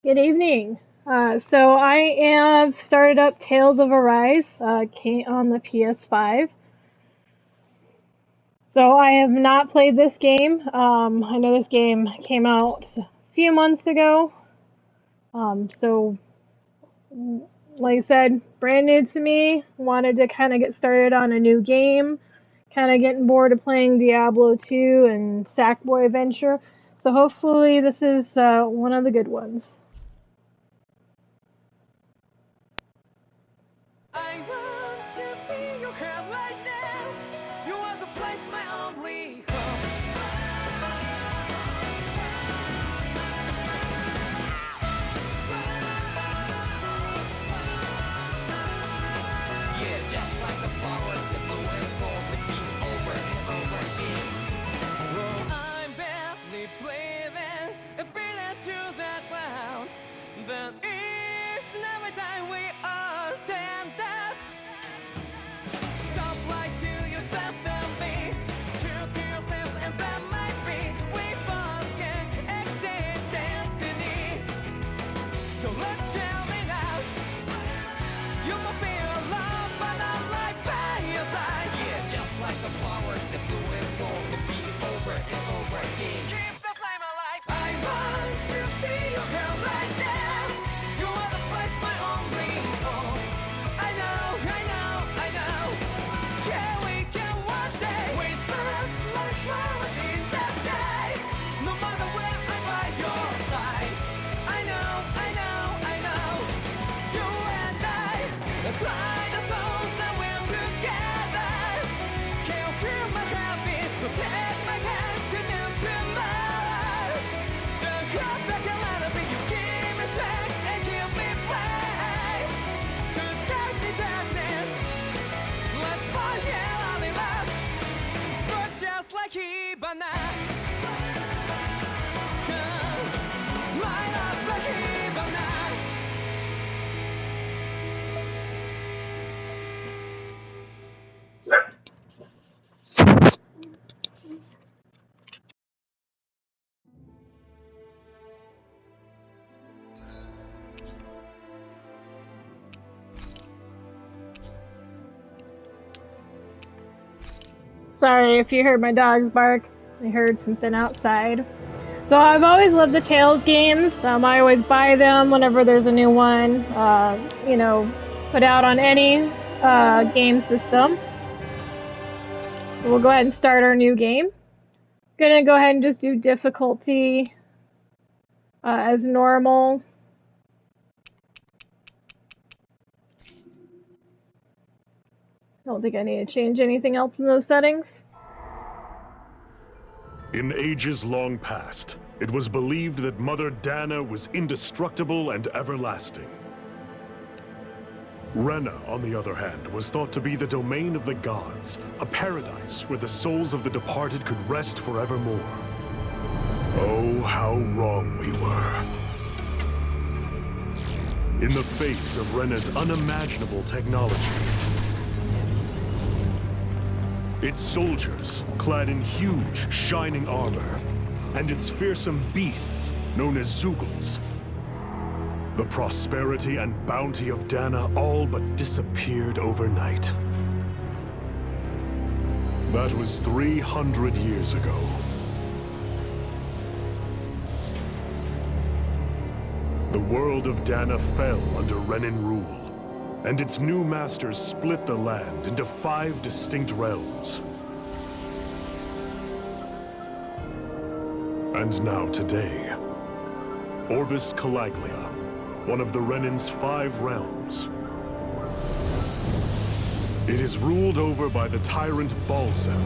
Good evening. So I have started up Tales of Arise came on the PS5. So I have not played this game. I know this game came out a few months ago. So like I said, brand new to me. Wanted to kind of get started on a new game. Kind of getting bored of playing Diablo 2 and Sackboy Adventure. So hopefully this is one of the good ones. I want to feel your head right now. You are the place, my only home. Yeah, just like the flowers that bloom and fall, repeat over and over again. I'm badly breathing and breathing to the ground, but each and every time we all stand up. Stop like to yourself and be true to yourself, and that might be we forget exit destiny. So let's tell me now, you will feel love, but I'm right by your side. Yeah, just like the flowers that bloom and fall, repeat over and over again. Keep the flame alive. I want to feel your hair right now. You are the place, my only home. I know, I know, I know. Yeah, we can one day whisper like flowers in the sky. No matter where I'm by your side. I know, I know, I know. You and I, let's fly the souls that we're together. Can't feel my heartbeat, so take my hand to new tomorrow. Don't hold back a little bit, you give me strength and give me play. To darkness, let's forget all in love. Sparks just like Hibana. Come, light up like Hibana. Sorry if you heard my dogs bark. I heard something outside. So I've always loved the Tales games. I always buy them whenever there's a new one, put out on any game system. So we'll go ahead and start our new game. Gonna go ahead and just do difficulty as normal. I don't think I need to change anything else in those settings. In ages long past, it was believed that Mother Dana was indestructible and everlasting. Rena, on the other hand, was thought to be the domain of the gods, a paradise where the souls of the departed could rest forevermore. Oh, how wrong we were. In the face of Rena's unimaginable technology, its soldiers, clad in huge, shining armor, and its fearsome beasts, known as Zeugles. The prosperity and bounty of Dana all but disappeared overnight. That was 300 years ago. The world of Dana fell under Renan rule, and its new masters split the land into 5 distinct realms. And now today, Orbis Calaglia, one of the Renan's 5 realms. It is ruled over by the tyrant Balsef,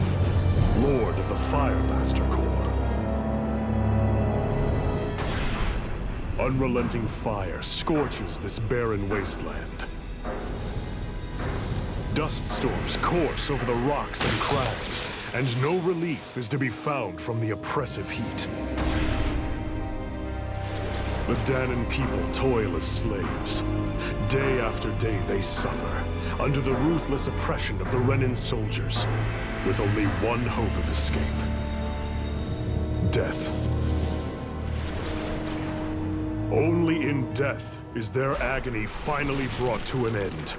Lord of the Fire Master Corps. Unrelenting fire scorches this barren wasteland. Dust storms course over the rocks and crags, and no relief is to be found from the oppressive heat. The Danan people toil as slaves. Day after day they suffer, under the ruthless oppression of the Renan soldiers, with only one hope of escape: death. Only in death is their agony finally brought to an end.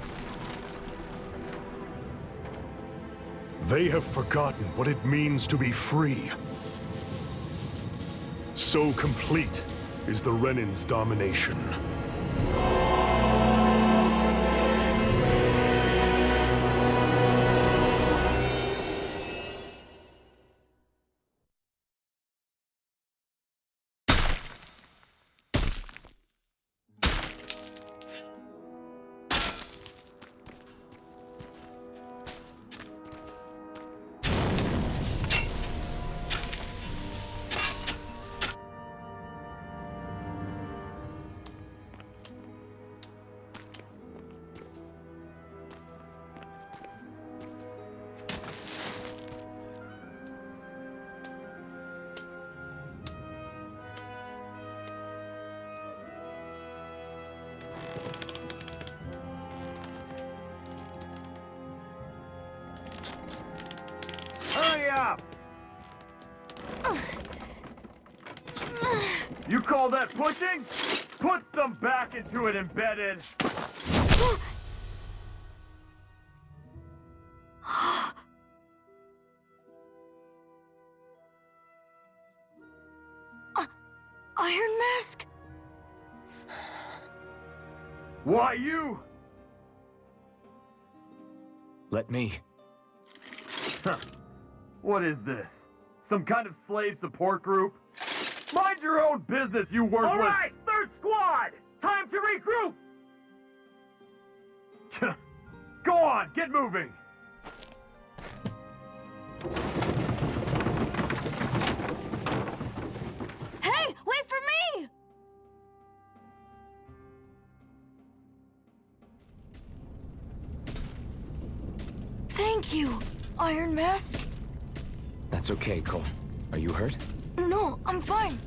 They have forgotten what it means to be free. So complete is the Renan's domination. Hurry up! You call that pushing? Put some back into it, embedded! Iron Mask? Why you? Let me. Huh. What is this? Some kind of slave support group? Mind your own business, you worthless— All right, third squad! Time to regroup! Go on, get moving! Hey, wait for me! Thank you, Iron Mask. That's okay, Cole. Are you hurt? No, I'm fine.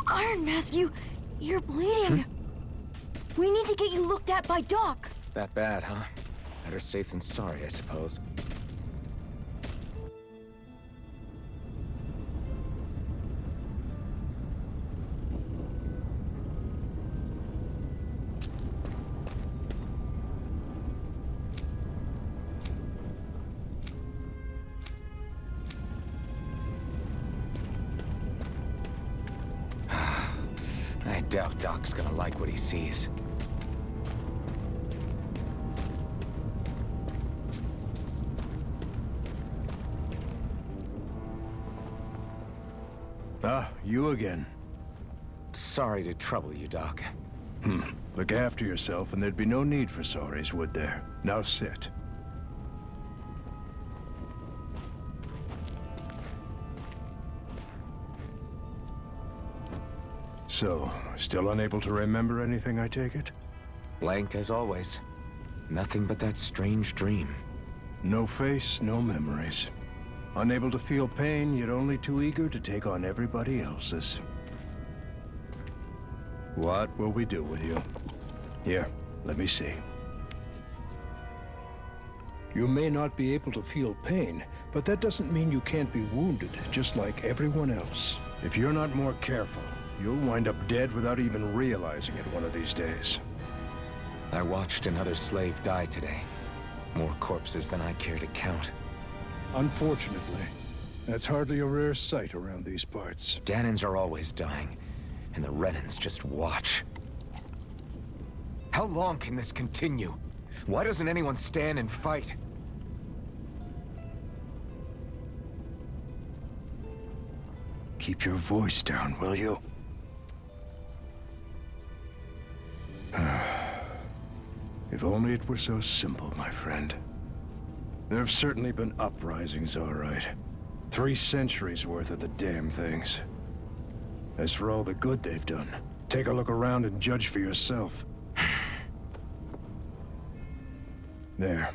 Iron Mask, you're bleeding. We need to get you looked at by Doc. That bad, huh? Better safe than sorry, I suppose. I doubt Doc's gonna like what he sees. Ah, you again. Sorry to trouble you, Doc. Look after yourself and there'd be no need for sorries, would there? Now sit. So, still unable to remember anything, I take it? Blank as always. Nothing but that strange dream. No face, no memories. Unable to feel pain, yet only too eager to take on everybody else's. What will we do with you? Here, let me see. You may not be able to feel pain, but that doesn't mean you can't be wounded, just like everyone else. If you're not more careful, you'll wind up dead without even realizing it one of these days. I watched another slave die today. More corpses than I care to count. Unfortunately, that's hardly a rare sight around these parts. Danans are always dying, and the Renans just watch. How long can this continue? Why doesn't anyone stand and fight? Keep your voice down, will you? If only it were so simple, my friend. There have certainly been uprisings, all right. 3 centuries worth of the damn things. As for all the good they've done, take a look around and judge for yourself. There.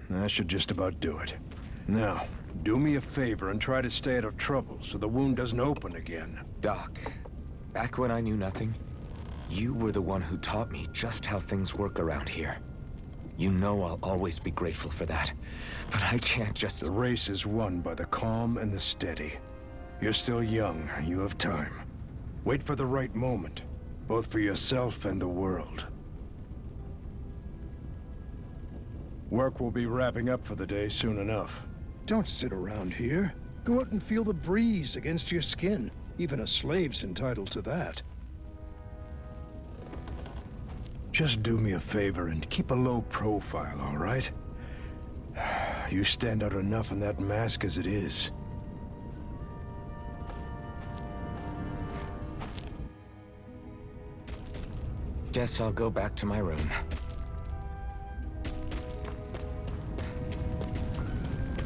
That should just about do it. Now, do me a favor and try to stay out of trouble so the wound doesn't open again. Doc, back when I knew nothing, you were the one who taught me just how things work around here. You know I'll always be grateful for that, but I can't just— The race is won by the calm and the steady. You're still young, you have time. Wait for the right moment, both for yourself and the world. Work will be wrapping up for the day soon enough. Don't sit around here. Go out and feel the breeze against your skin. Even a slave's entitled to that. Just do me a favor and keep a low profile, all right? You stand out enough in that mask as it is. Guess I'll go back to my room.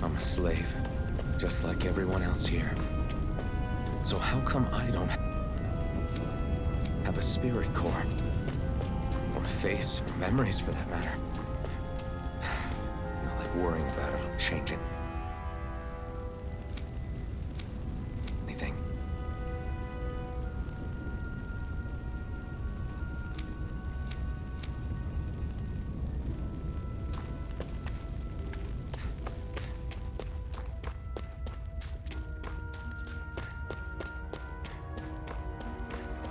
I'm a slave, just like everyone else here. So how come I don't have a spirit core? Or face, or memories for that matter? Not like worrying about it'll change it. Anything.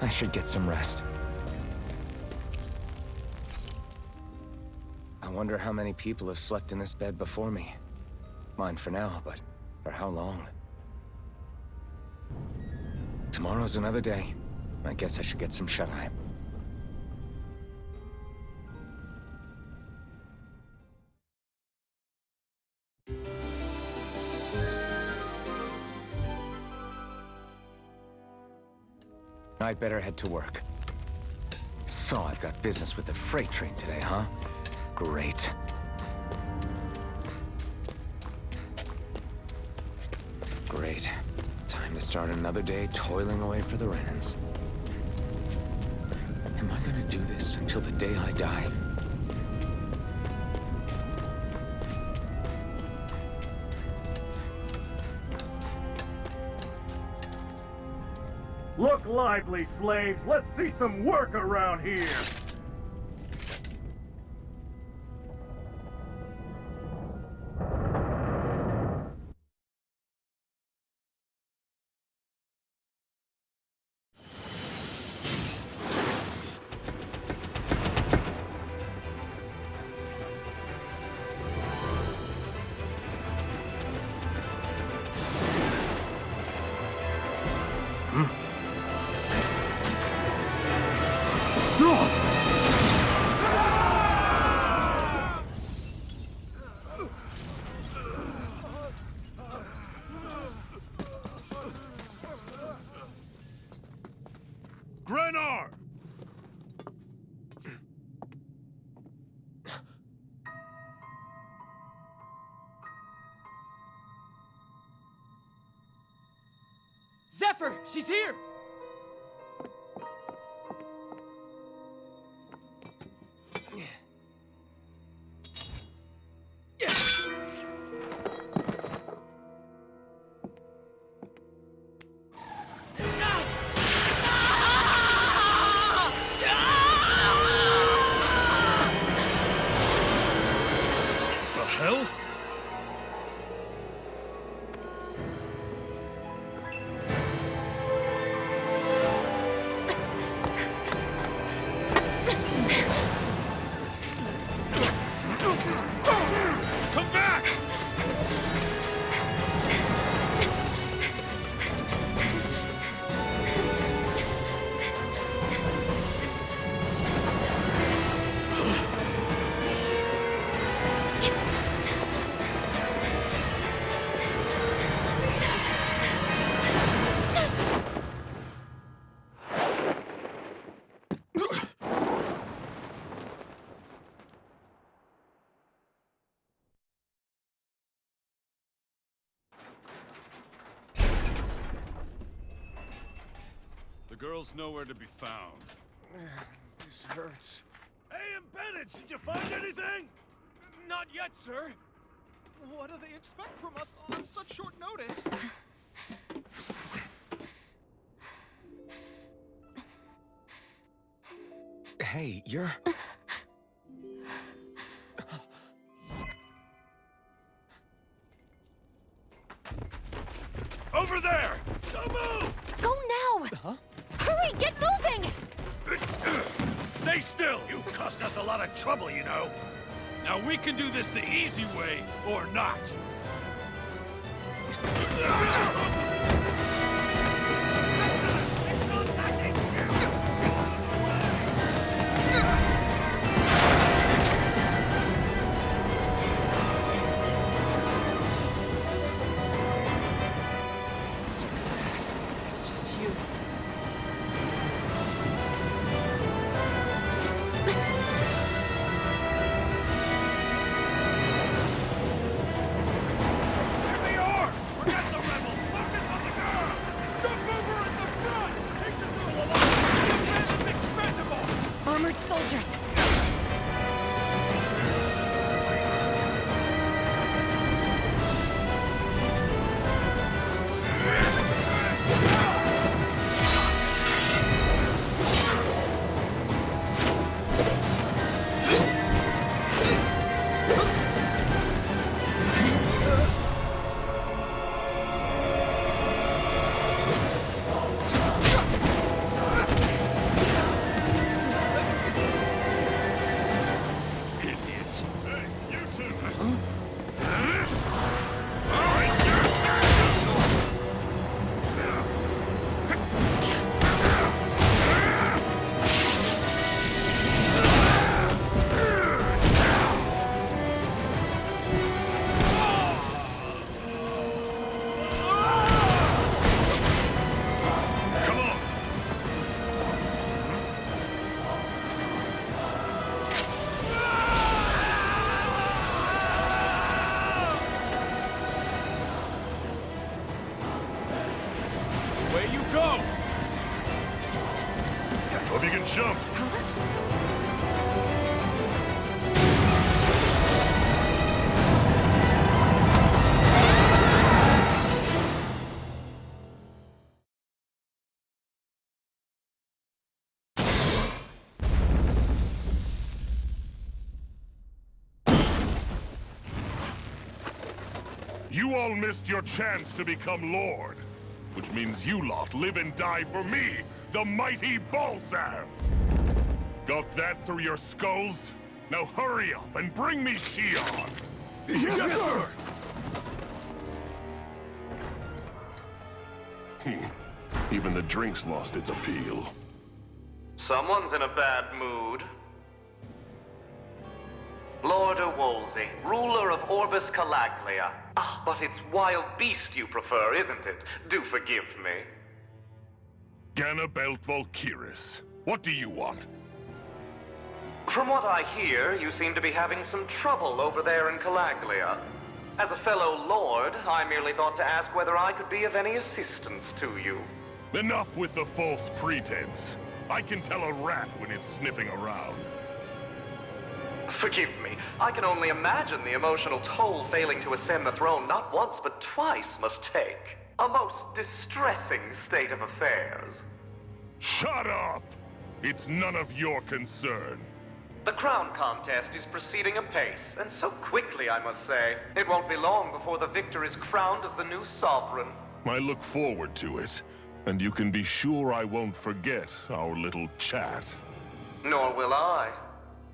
I should get some rest. I wonder how many people have slept in this bed before me. Mine for now, but for how long? Tomorrow's another day. I guess I should get some shut-eye. I'd better head to work. So I've got business with the freight train today, huh? Great. Great. Time to start another day toiling away for the Renans. Am I gonna do this until the day I die? Look lively, slaves. Let's see some work around here. Grenar! Zephyr, she's here! The hell? Come back! The girl's nowhere to be found. This hurts. Hey, embedded, did you find anything? Not yet, sir. What do they expect from us on such short notice? Hey, you're... Over there! Don't move! Go now! Huh? Hurry! caused us a lot of trouble, you know. Now we can do this the easy way, or not. So bad. It's just you. Here they are! Forget the rebels! Focus on the girl! Jump over at the front! Take the girl alive! The man is expendable! Armored soldiers! Idiots! Hey, you two! All right, sir! Come on! Away you go! Hope you can jump. You all missed your chance to become Lord. Which means you lot live and die for me, the mighty Balzath! Got that through your skulls? Now hurry up and bring me Shion! Yes, sir! Even the drink's lost its appeal. Someone's in a bad mood. Lord Wolsey, ruler of Orbis Calaglia. Ah, but it's wild beast you prefer, isn't it? Do forgive me. Ganabelt Valkyris, what do you want? From what I hear, you seem to be having some trouble over there in Calaglia. As a fellow lord, I merely thought to ask whether I could be of any assistance to you. Enough with the false pretense. I can tell a rat when it's sniffing around. Forgive me, I can only imagine the emotional toll failing to ascend the throne not once but twice must take. A most distressing state of affairs. Shut up! It's none of your concern. The crown contest is proceeding apace, and so quickly, I must say. It won't be long before the victor is crowned as the new sovereign. I look forward to it, and you can be sure I won't forget our little chat. Nor will I.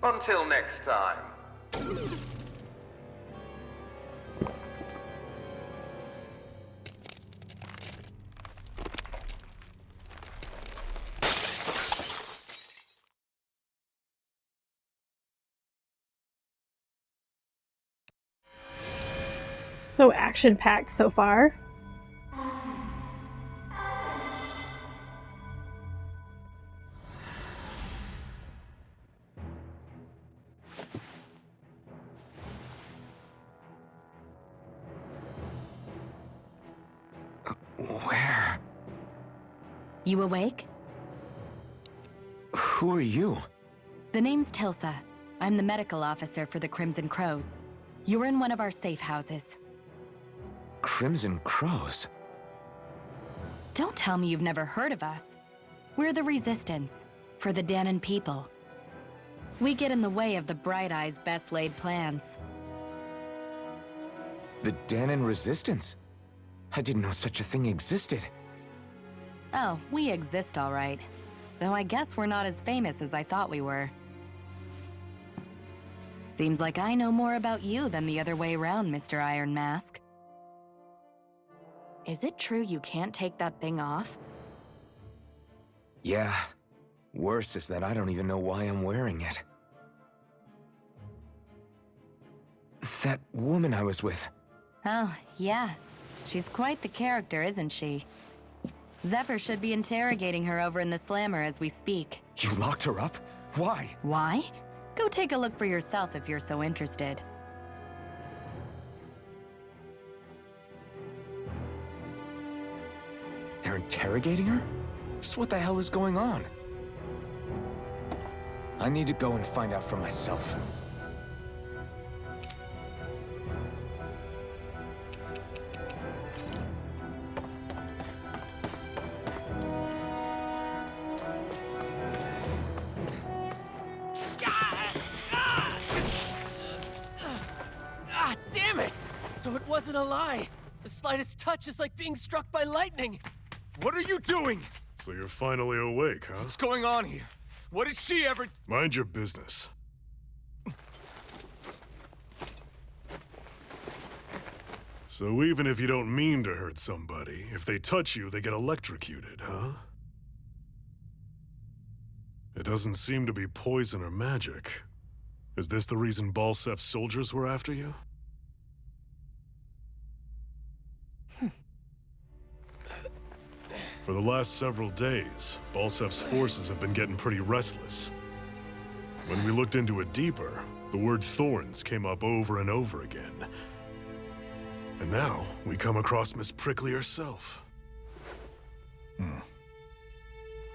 Until next time. So action-packed so far. Where? You awake? Who are you? The name's Tilsa. I'm the medical officer for the Crimson Crows. You're in one of our safe houses. Crimson Crows? Don't tell me you've never heard of us. We're the Resistance, for the Danon people. We get in the way of the Bright Eyes' best-laid plans. The Danon Resistance? I didn't know such a thing existed. Oh, we exist all right. Though I guess we're not as famous as I thought we were. Seems like I know more about you than the other way around, Mr. Iron Mask. Is it true you can't take that thing off? Yeah. Worse is that I don't even know why I'm wearing it. That woman I was with. Oh, yeah. She's quite the character, isn't she? Zephyr should be interrogating her over in the Slammer as we speak. You locked her up? Why? Why? Go take a look for yourself if you're so interested. They're interrogating her? Just what the hell is going on? I need to go and find out for myself. Ah, damn it! So it wasn't a lie. The slightest touch is like being struck by lightning. What are you doing? So you're finally awake, huh? What's going on here? What did she ever... Mind your business. So even if you don't mean to hurt somebody, if they touch you, they get electrocuted, huh? It doesn't seem to be poison or magic. Is this the reason Balsef's soldiers were after you? For the last several days, Balsef's forces have been getting pretty restless. When we looked into it deeper, the word thorns came up over and over again. And now, we come across Miss Prickly herself.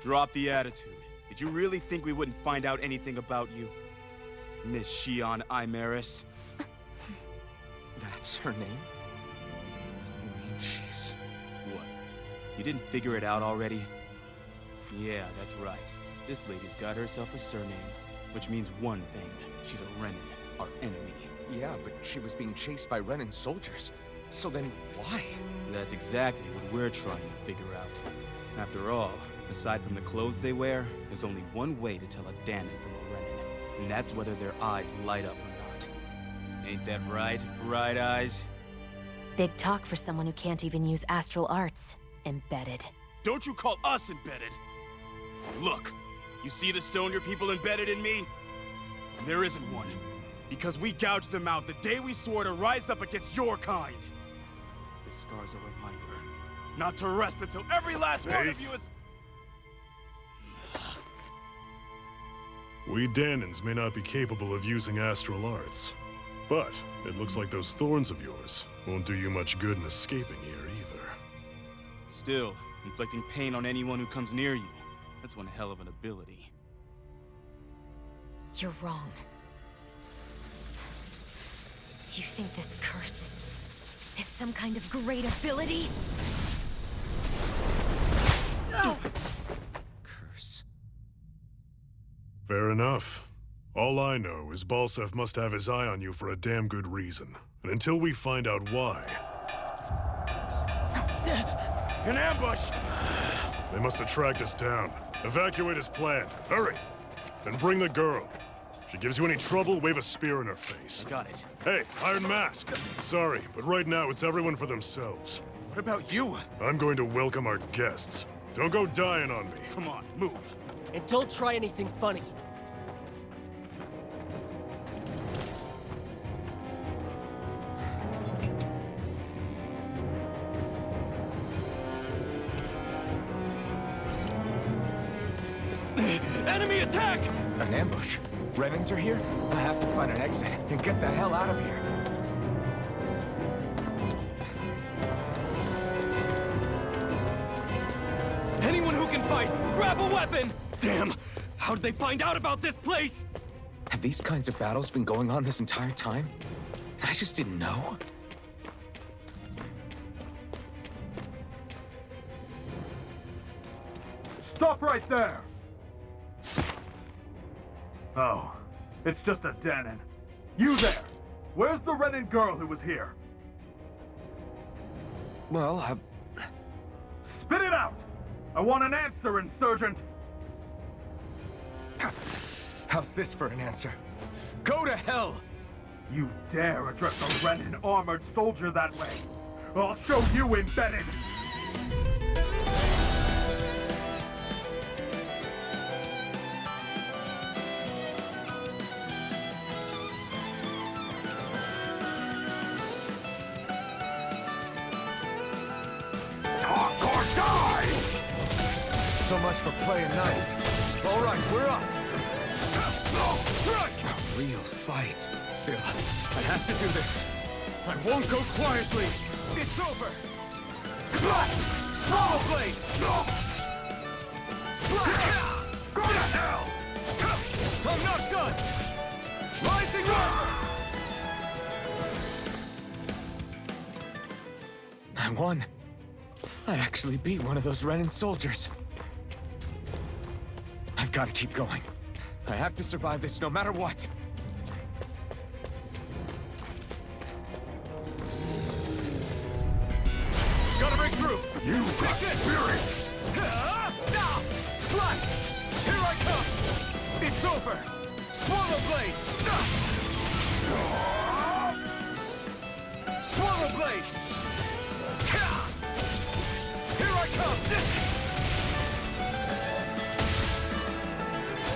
Drop the attitude. Did you really think we wouldn't find out anything about you? Miss Shion Imaris? That's her name? You mean she's... What? You didn't figure it out already? Yeah, that's right. This lady's got herself a surname, which means one thing. She's a Renin, our enemy. Yeah, but she was being chased by Renin soldiers. So then, why? That's exactly what we're trying to figure out. After all, aside from the clothes they wear, there's only one way to tell a Danon from a Renin, and that's whether their eyes light up or not. Ain't that right, Bright Eyes? Big talk for someone who can't even use astral arts. Embedded. Don't you call us embedded! Look, you see the stone your people embedded in me? There isn't one. Because we gouged them out the day we swore to rise up against your kind. This scar's a reminder, not to rest until every last one of you is... We Danons may not be capable of using astral arts, but it looks like those thorns of yours won't do you much good in escaping here either. Still, inflicting pain on anyone who comes near you, that's one hell of an ability. You're wrong. You think this curse is some kind of great ability? Curse. Fair enough. All I know is Balsef must have his eye on you for a damn good reason. And until we find out why... An ambush! They must have tracked us down. Evacuate as planned. Hurry! And bring the girl. If she gives you any trouble, wave a spear in her face. Got it. Hey, Iron Mask. Sorry, but right now it's everyone for themselves. What about you? I'm going to welcome our guests. Don't go dying on me. Come on, move. And don't try anything funny. Enemy attack! An ambush? Renins are here? I have to find an exit and get the hell out of here. Anyone who can fight, grab a weapon! Damn! How did they find out about this place? Have these kinds of battles been going on this entire time? I just didn't know. Stop right there! Oh, it's just a Danon. You there! Where's the Renin girl who was here? Well, Spit it out! I want an answer, Insurgent! How's this for an answer? Go to hell! You dare address a Renin armored soldier that way? I'll show you embedded! Talk or die! So much for playing nice. All right, we're up. Strike! A real fight. Still, I have to do this. I won't go quietly. It's over. Slash! Swallow blade. Slash! Go to hell! I'm not done. Rising armor. I won. I actually beat one of those Renin soldiers. I've got to keep going. I have to survive this no matter what. Gotta break through. You got fury! Slash! Here I come. It's over. Swallow blade. Swallow blade. Here I come.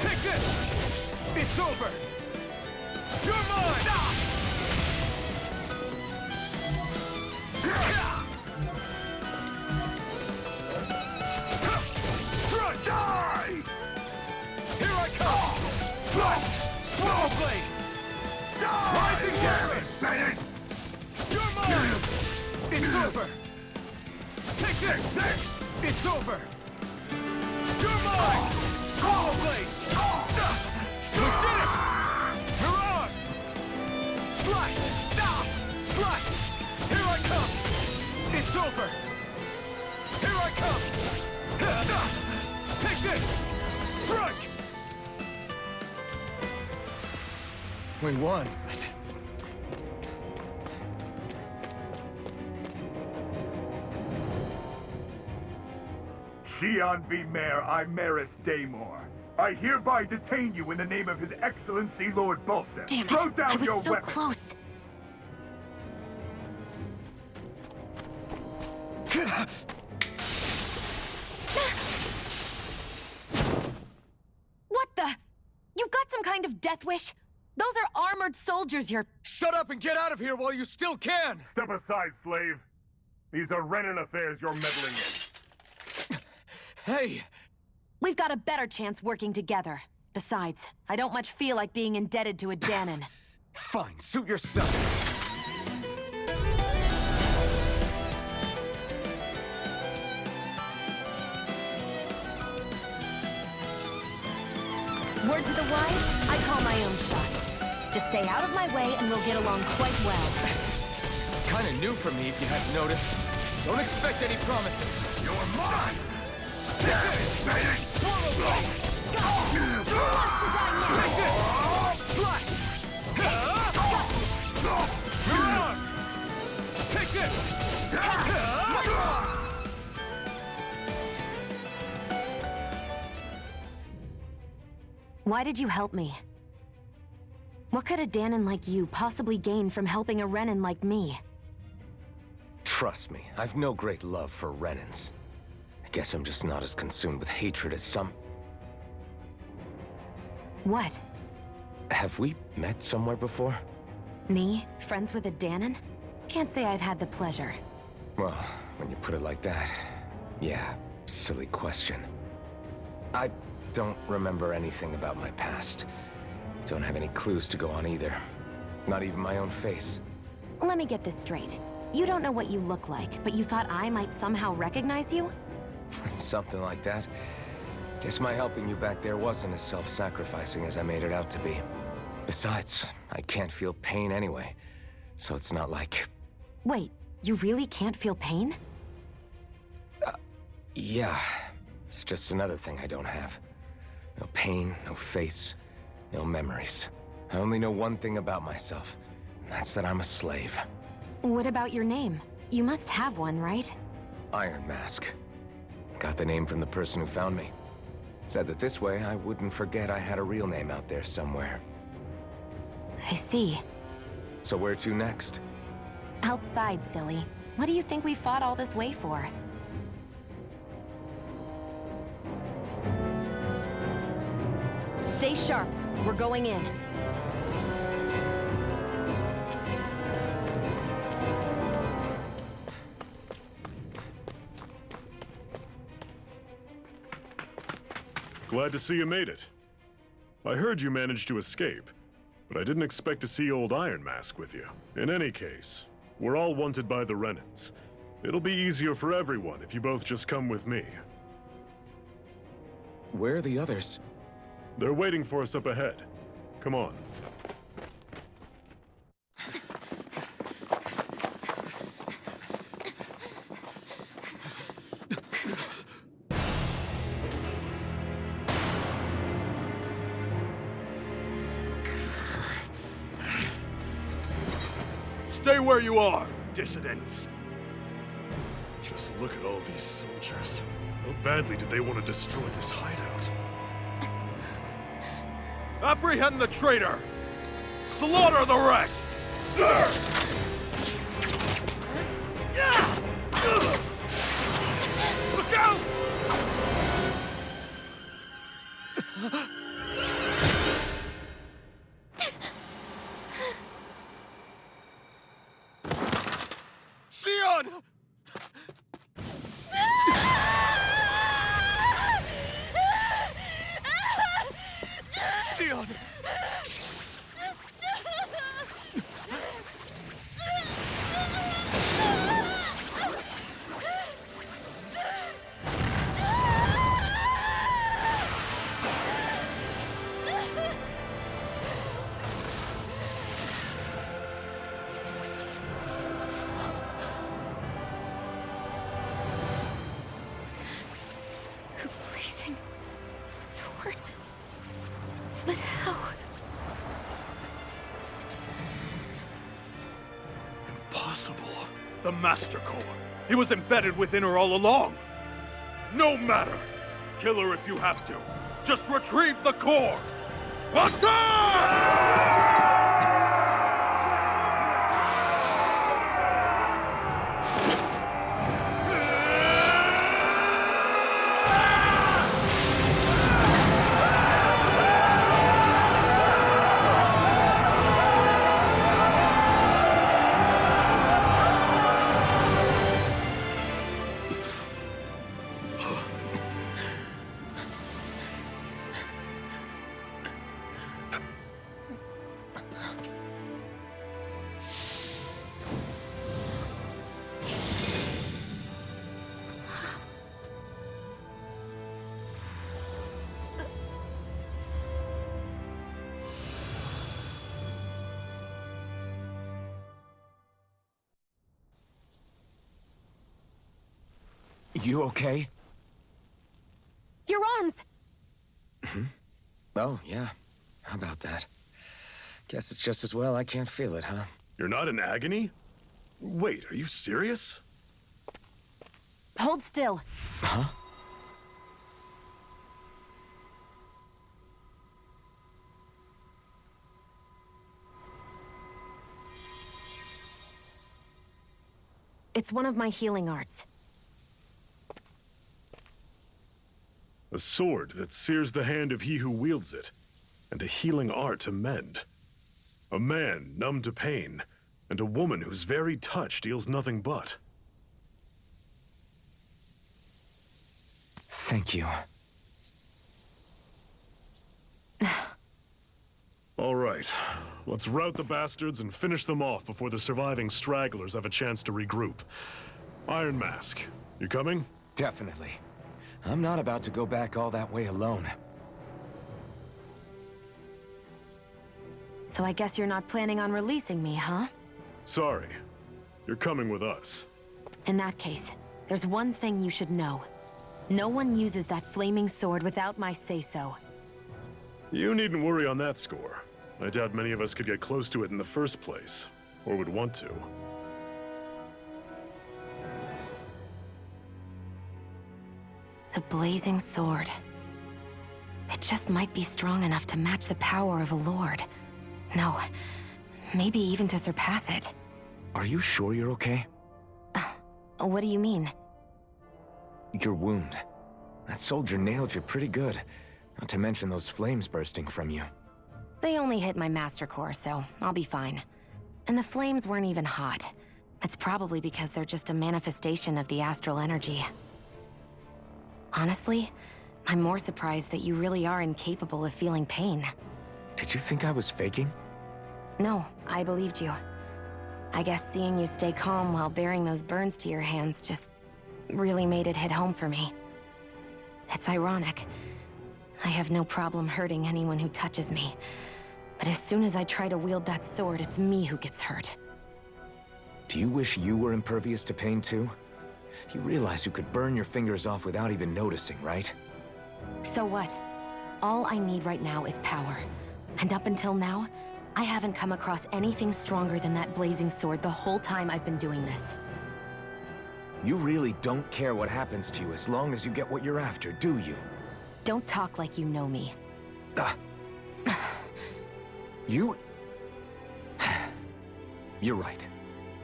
Take this. It's over. You're mine. Die! Here I come! Slash! Swallow blade! Rising damage! Bennett! You're mine! It's over! Take this! It's over! You're mine! Swallow blade! We did it! You're ours! Slash! Slash! Here I come! It's over! Here I come! Take this! Strike! We won. Xian V. Mayor Imaris Daymore. I hereby detain you in the name of His Excellency Lord Bulsen. Damn Throw it! down I was your so weapon. close. What the? You've got some kind of death wish? Those are armored soldiers you're... Shut up and get out of here while you still can! Step aside, slave. These are Renin affairs you're meddling in. Hey! We've got a better chance working together. Besides, I don't much feel like being indebted to a Danon. Fine, suit yourself. Word to the wise, I call my own shots. Just stay out of my way and we'll get along quite well. It's kind of new for me if you hadn't noticed. Don't expect any promises. You're mine! Swallow blade! Who wants to die now? Take this! Slash! You're ours! Take this! Why did you help me? What could a Danon like you possibly gain from helping a Renin like me? Trust me, I've no great love for Renins. I guess I'm just not as consumed with hatred as some... What? Have we met somewhere before? Me? Friends with a Danon? Can't say I've had the pleasure. Well, when you put it like that, yeah, silly question. I don't remember anything about my past. Don't have any clues to go on either. Not even my own face. Let me get this straight. You don't know what you look like, but you thought I might somehow recognize you? Something like that. Guess my helping you back there wasn't as self-sacrificing as I made it out to be. Besides, I can't feel pain anyway, so it's not like... Wait, you really can't feel pain? Yeah. It's just another thing I don't have. No pain, no face, no memories. I only know one thing about myself, and that's that I'm a slave. What about your name? You must have one, right? Iron Mask. Got the name from the person who found me. Said that this way I wouldn't forget I had a real name out there somewhere. I see. So where to next? Outside, silly. What do you think we fought all this way for? Stay sharp. We're going in. Glad to see you made it. I heard you managed to escape, but I didn't expect to see old Iron Mask with you. In any case, we're all wanted by the Renans. It'll be easier for everyone if you both just come with me. Where are the others? They're waiting for us up ahead. Come on. Stay where you are, dissidents. Just look at all these soldiers. How badly did they want to destroy this hideout? Apprehend the traitor! Slaughter the rest! Look out! Sion! Sion! The blazing sword. But how? Impossible. The Master Core. He was embedded within her all along. No matter. Kill her if you have to. Just retrieve the core. Attack! You okay? Your arms! Oh, yeah. How about that? Guess it's just as well I can't feel it, huh? You're not in agony? Wait, are you serious? Hold still. Huh? It's one of my healing arts. A sword that sears the hand of he who wields it, and a healing art to mend. A man numb to pain, and a woman whose very touch deals nothing but. Thank you. All right, let's rout the bastards and finish them off before the surviving stragglers have a chance to regroup. Iron Mask, you coming? Definitely. I'm not about to go back all that way alone. So I guess you're not planning on releasing me, huh? Sorry, you're coming with us. In that case, there's one thing you should know. No one uses that flaming sword without my say-so. You needn't worry on that score. I doubt many of us could get close to it in the first place, or would want to. The blazing sword. It just might be strong enough to match the power of a lord. No, Maybe even to surpass it. Are you sure you're okay? What do you mean? Your wound. That soldier nailed you pretty good. Not to mention those flames bursting from you. They only hit my master core, so I'll be fine. And the flames weren't even hot. It's probably because they're just a manifestation of the astral energy. Honestly, I'm more surprised that you really are incapable of feeling pain. Did you think I was faking? No, I believed you. I guess seeing you stay calm while bearing those burns to your hands just really made it hit home for me. It's ironic. I have no problem hurting anyone who touches me. But as soon as I try to wield that sword, it's me who gets hurt. Do you wish you were impervious to pain too? You realize you could burn your fingers off without even noticing, right? So what? All I need right now is power. And up until now, I haven't come across anything stronger than that blazing sword the whole time I've been doing this. You really don't care what happens to you as long as you get what you're after, do you? Don't talk like you know me. You... You're right.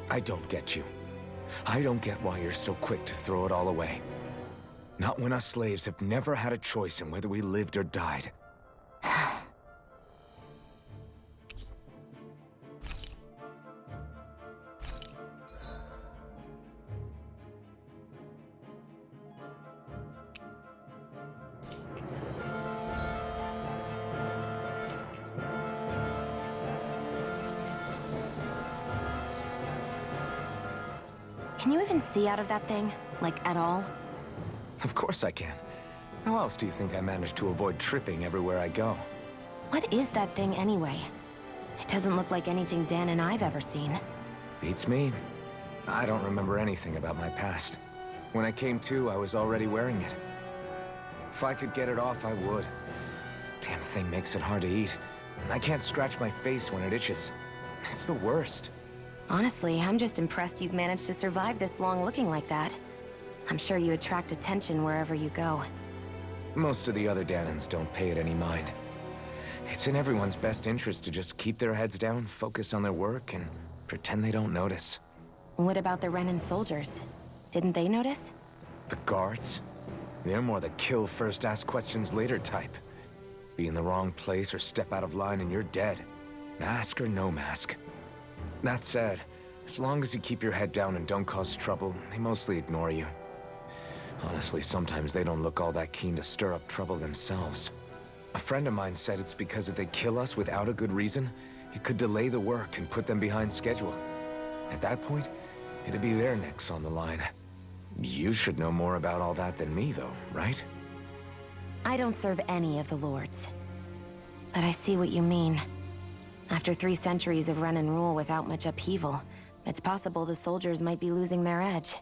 I don't get you. I don't get why you're so quick to throw it all away. Not when us slaves have never had a choice in whether we lived or died. Can you even see out of that thing? Like, at all? Of course I can. How else do you think I managed to avoid tripping everywhere I go? What is that thing anyway? It doesn't look like anything Dan and I've ever seen. Beats me. I don't remember anything about my past. When I came to, I was already wearing it. If I could get it off, I would. Damn thing makes it hard to eat. And I can't scratch my face when it itches. It's the worst. Honestly, I'm just impressed you've managed to survive this long looking like that. I'm sure you attract attention wherever you go. Most of the other Danans don't pay it any mind. It's in everyone's best interest to just keep their heads down, focus on their work, and pretend they don't notice. What about the Renan soldiers? Didn't they notice? The guards? They're more the kill first, ask questions later type. Be in the wrong place or step out of line and you're dead. Mask or no mask. That said, as long as you keep your head down and don't cause trouble, they mostly ignore you. Honestly, sometimes they don't look all that keen to stir up trouble themselves. A friend of mine said it's because if they kill us without a good reason, it could delay the work and put them behind schedule. At that point, it'd be their necks on the line. You should know more about all that than me, though, right? I don't serve any of the lords. But I see what you mean. After 3 centuries of run and rule without much upheaval, it's possible the soldiers might be losing their edge.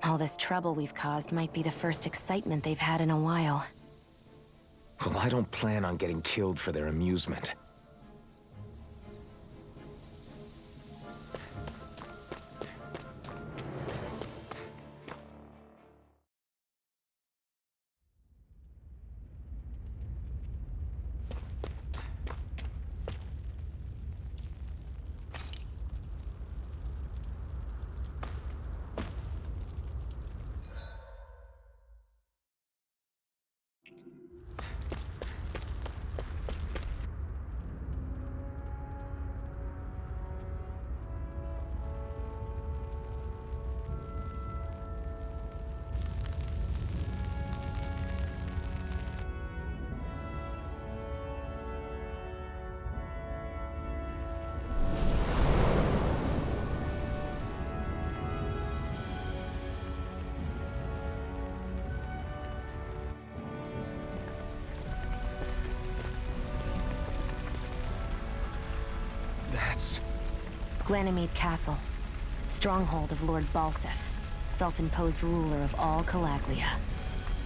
All this trouble we've caused might be the first excitement they've had in a while. Well, I don't plan on getting killed for their amusement. That's... Glanimede Castle. Stronghold of Lord Balsef. Self-imposed ruler of all Calaglia.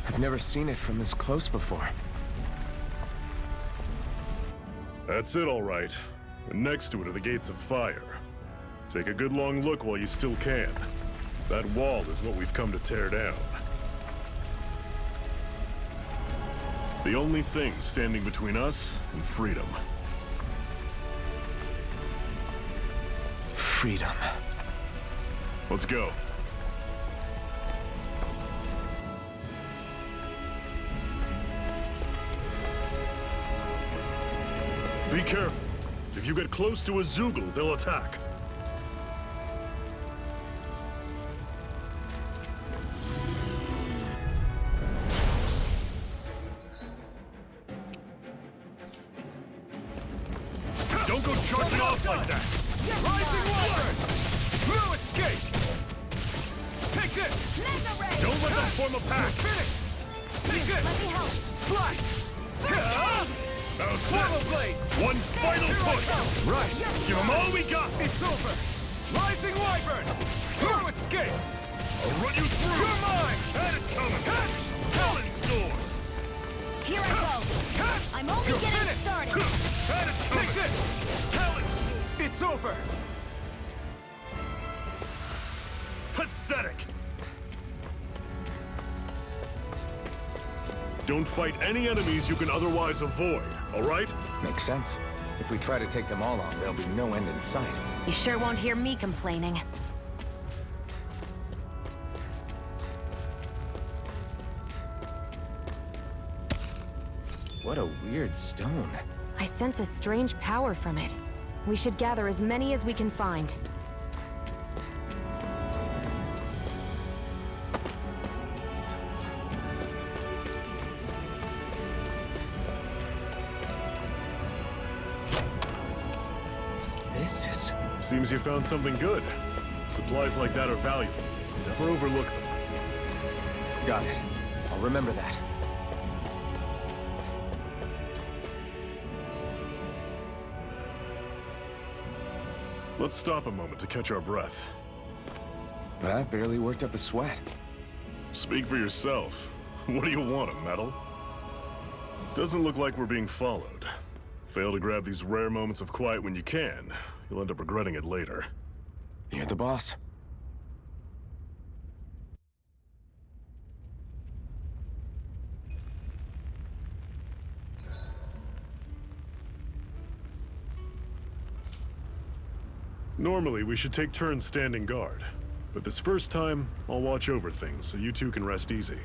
I've never seen it from this close before. That's it, all right. And next to it are the Gates of Fire. Take a good long look while you still can. That wall is what we've come to tear down. The only thing standing between us and freedom. freedom. Let's go. Be careful. If you get close to a Zoogle, they'll attack. Don't go charging off like that! Rising Wyvern! No escape! Take this! Don't let them form a pack! Finish! Take this! Let me help. Slide! Bounce Swallow this! blade! One final Here I push! go. Right! Give them all we got! It's over! Rising Wyvern! No escape! I'll run you through! You're mine! Had it coming! Talon sword! Here I go. I'm only You're getting finished. started. Had it coming! Take this! Talon sword! It's over! Pathetic! Don't fight any enemies you can otherwise avoid, all right? Makes sense. If we try to take them all on, there'll be no end in sight. You sure won't hear me complaining. What a weird stone. I sense a strange power from it. We should gather as many as we can find. This is... Seems you found something good. Supplies like that are valuable. Never overlook them. Got it. I'll remember that. Let's stop a moment to catch our breath. But I've barely worked up a sweat. Speak for yourself. What do you want, a medal? Doesn't look like we're being followed. Fail to grab these rare moments of quiet when you can, you'll end up regretting it later. You're the boss. Normally, we should take turns standing guard. But this first time, I'll watch over things so you two can rest easy.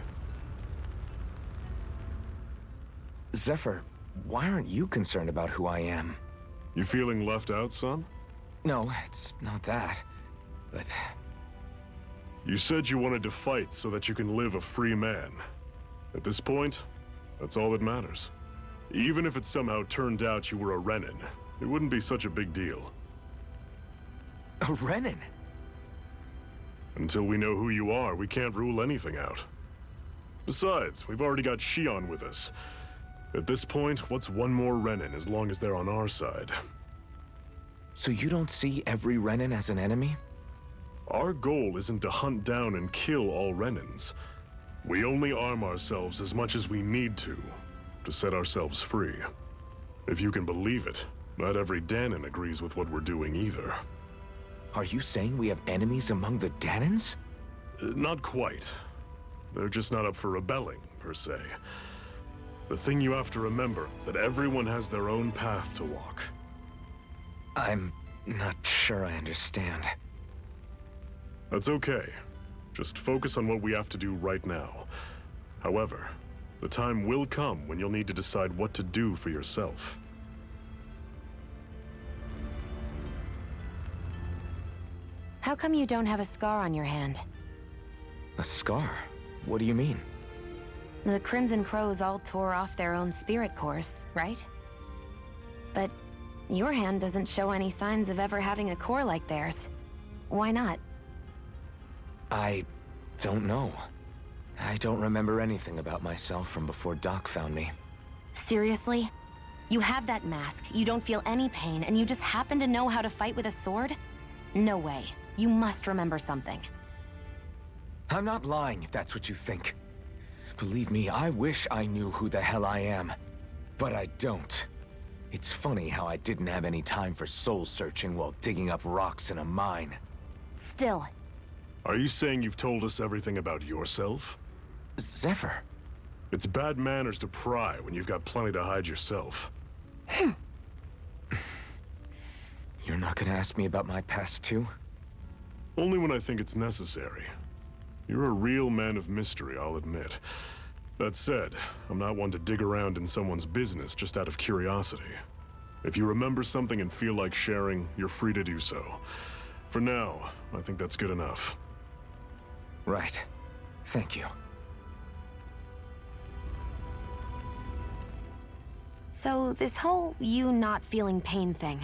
Zephyr, why aren't you concerned about who I am? You feeling left out, son? No, it's not that. But... You said you wanted to fight so that you can live a free man. At this point, that's all that matters. Even if it somehow turned out you were a Renin, it wouldn't be such a big deal. A Renin? Until we know who you are, we can't rule anything out. Besides, we've already got Shion with us. At this point, what's one more Renin as long as they're on our side? So you don't see every Renin as an enemy? Our goal isn't to hunt down and kill all Renins. We only arm ourselves as much as we need to set ourselves free. If you can believe it, not every Danon agrees with what we're doing either. Are you saying we have enemies among the Danons? Not quite. They're just not up for rebelling, per se. The thing you have to remember is that everyone has their own path to walk. I'm not sure I understand. That's okay. Just focus on what we have to do right now. However, the time will come when you'll need to decide what to do for yourself. How come you don't have a scar on your hand? A scar? What do you mean? The Crimson Crows all tore off their own spirit cores, right? But your hand doesn't show any signs of ever having a core like theirs. Why not? I don't know. I don't remember anything about myself from before Doc found me. Seriously? You have that mask, you don't feel any pain, and you just happen to know how to fight with a sword? No way. You must remember something. I'm not lying if that's what you think. Believe me, I wish I knew who the hell I am. But I don't. It's funny how I didn't have any time for soul-searching while digging up rocks in a mine. Still. Are you saying you've told us everything about yourself? Zephyr. It's bad manners to pry when you've got plenty to hide yourself. You're not gonna ask me about my past, too? Only when I think it's necessary. You're a real man of mystery, I'll admit. That said, I'm not one to dig around in someone's business just out of curiosity. If you remember something and feel like sharing, you're free to do so. For now, I think that's good enough. Right. Thank you. So, this whole you not feeling pain thing,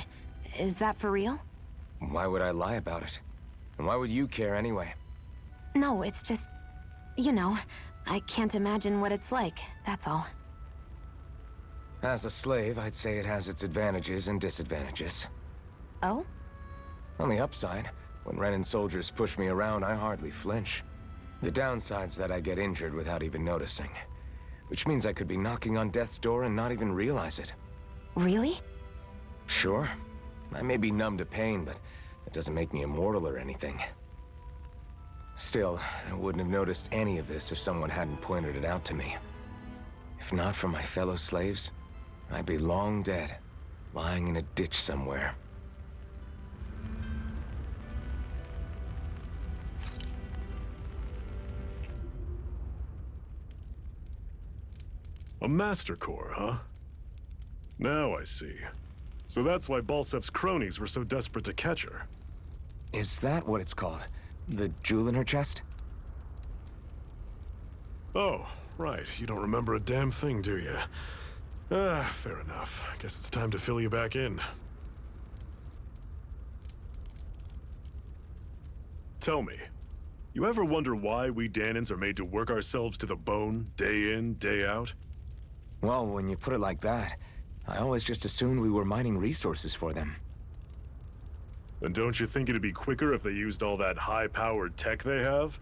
is that for real? Why would I lie about it? And why would you care anyway? No, it's just... you know, I can't imagine what it's like, that's all. As a slave, I'd say it has its advantages and disadvantages. Oh? On the upside, when Renan soldiers push me around, I hardly flinch. The downside's that I get injured without even noticing. Which means I could be knocking on death's door and not even realize it. Really? Sure. I may be numb to pain, but that doesn't make me immortal or anything. Still, I wouldn't have noticed any of this if someone hadn't pointed it out to me. If not for my fellow slaves, I'd be long dead, lying in a ditch somewhere. A Master Core, huh? Now I see. So that's why Balsef's cronies were so desperate to catch her. Is that what it's called? The jewel in her chest? Oh, right. You don't remember a damn thing, do you? Fair enough. Guess it's time to fill you back in. Tell me, you ever wonder why we Danans are made to work ourselves to the bone, day in, day out? Well, when you put it like that, I always just assumed we were mining resources for them. And don't you think it'd be quicker if they used all that high-powered tech they have?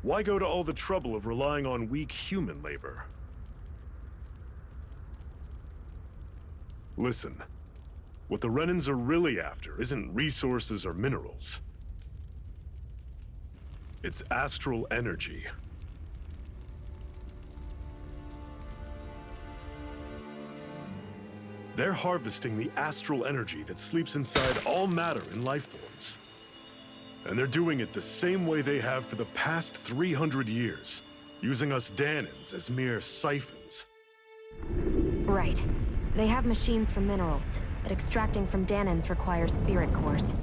Why go to all the trouble of relying on weak human labor? Listen, what the Renans are really after isn't resources or minerals. It's astral energy. They're harvesting the astral energy that sleeps inside all matter in life forms. And they're doing it the same way they have for the past 300 years, using us Danans as mere siphons. Right. They have machines for minerals, but extracting from Danans requires spirit cores.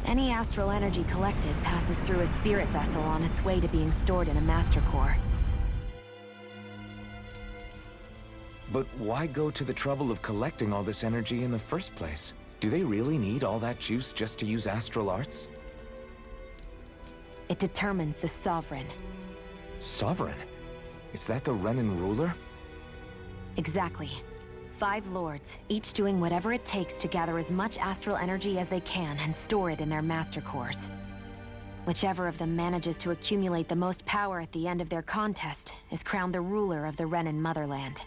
Any astral energy collected passes through a spirit vessel on its way to being stored in a master core. But why go to the trouble of collecting all this energy in the first place? Do they really need all that juice just to use astral arts? It determines the Sovereign. Sovereign? Is that the Renan ruler? Exactly. 5 lords, each doing whatever it takes to gather as much astral energy as they can and store it in their master cores. Whichever of them manages to accumulate the most power at the end of their contest is crowned the ruler of the Renan motherland.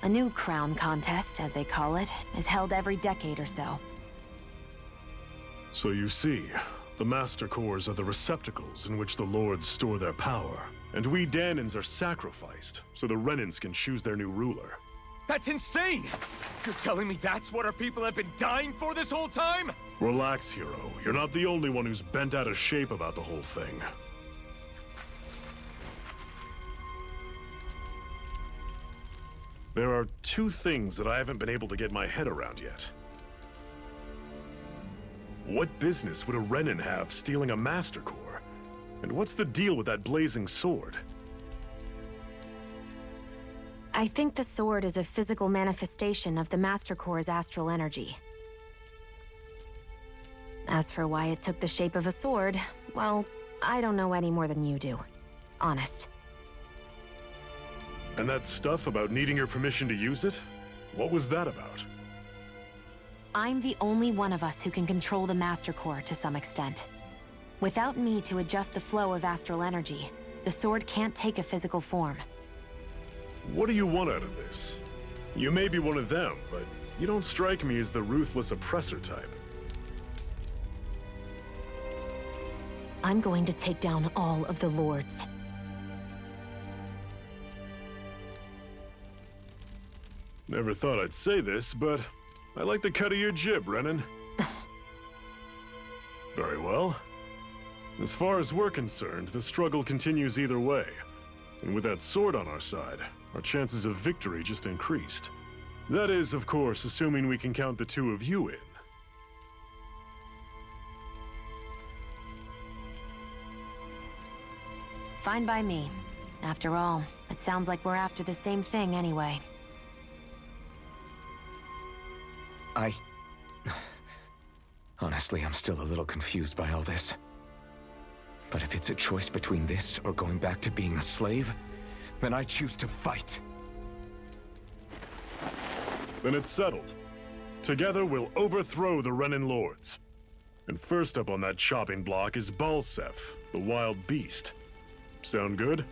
A new crown contest, as they call it, is held every decade or so. So you see, the Master Cores are the receptacles in which the Lords store their power. And we Danans are sacrificed, so the Renans can choose their new ruler. That's insane! You're telling me that's what our people have been dying for this whole time? Relax, hero. You're not the only one who's bent out of shape about the whole thing. There are 2 things that I haven't been able to get my head around yet. What business would a Renan have stealing a Master Core? And what's the deal with that blazing sword? I think the sword is a physical manifestation of the Master Core's astral energy. As for why it took the shape of a sword, well, I don't know any more than you do. Honest. And that stuff about needing your permission to use it? What was that about? I'm the only one of us who can control the Master Core to some extent. Without me to adjust the flow of astral energy, the sword can't take a physical form. What do you want out of this? You may be one of them, but you don't strike me as the ruthless oppressor type. I'm going to take down all of the lords. Never thought I'd say this, but I like the cut of your jib, Renan. Very well. As far as we're concerned, the struggle continues either way. And with that sword on our side, our chances of victory just increased. That is, of course, assuming we can count the two of you in. Fine by me. After all, it sounds like we're after the same thing anyway. Honestly, I'm still a little confused by all this. But if it's a choice between this or going back to being a slave, then I choose to fight. Then it's settled. Together, we'll overthrow the Renan Lords. And first up on that chopping block is Balsef, the wild beast. Sound good?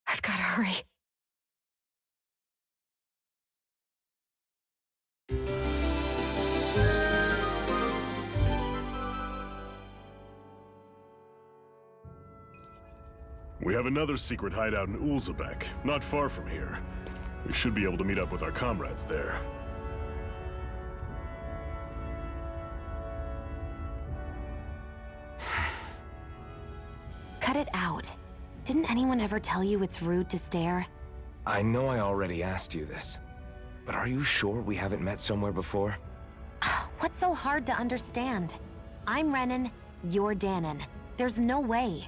I've gotta hurry. We have another secret hideout in Ulzebek, not far from here. We should be able to meet up with our comrades there. Cut it out. Didn't anyone ever tell you it's rude to stare? I know I already asked you this, but are you sure we haven't met somewhere before? What's so hard to understand? I'm Renan, you're Danon. There's no way.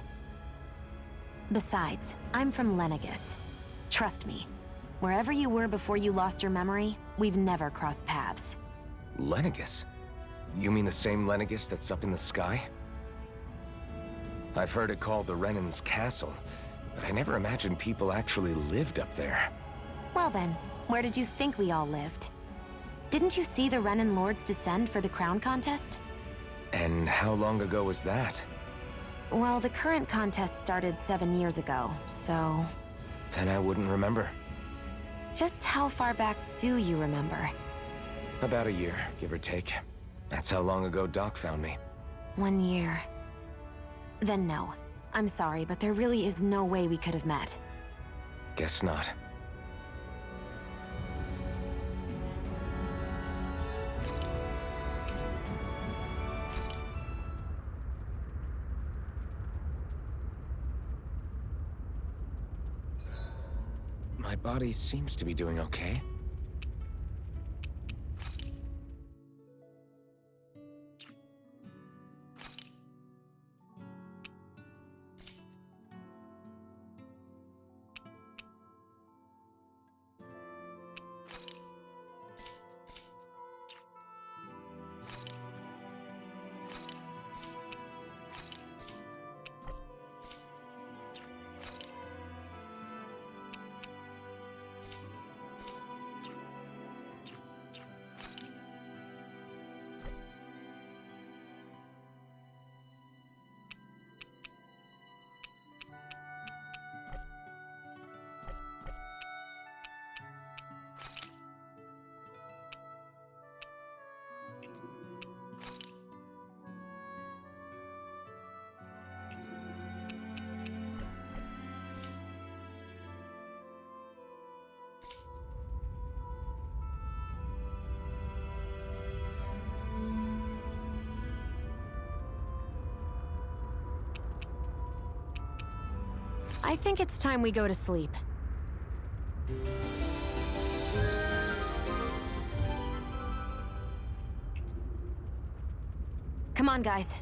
Besides, I'm from Lenegis. Trust me, wherever you were before you lost your memory, we've never crossed paths. Lenegis? You mean the same Lenegis that's up in the sky? I've heard it called the Renan's Castle, but I never imagined people actually lived up there. Well then, where did you think we all lived? Didn't you see the Renan Lords descend for the crown contest? And how long ago was that? Well, the current contest started 7 years ago, so... Then I wouldn't remember. Just how far back do you remember? About a year, give or take. That's how long ago Doc found me. 1 year. Then no. I'm sorry, but there really is no way we could have met. Guess not. My body seems to be doing okay. I think it's time we go to sleep. Come on, guys.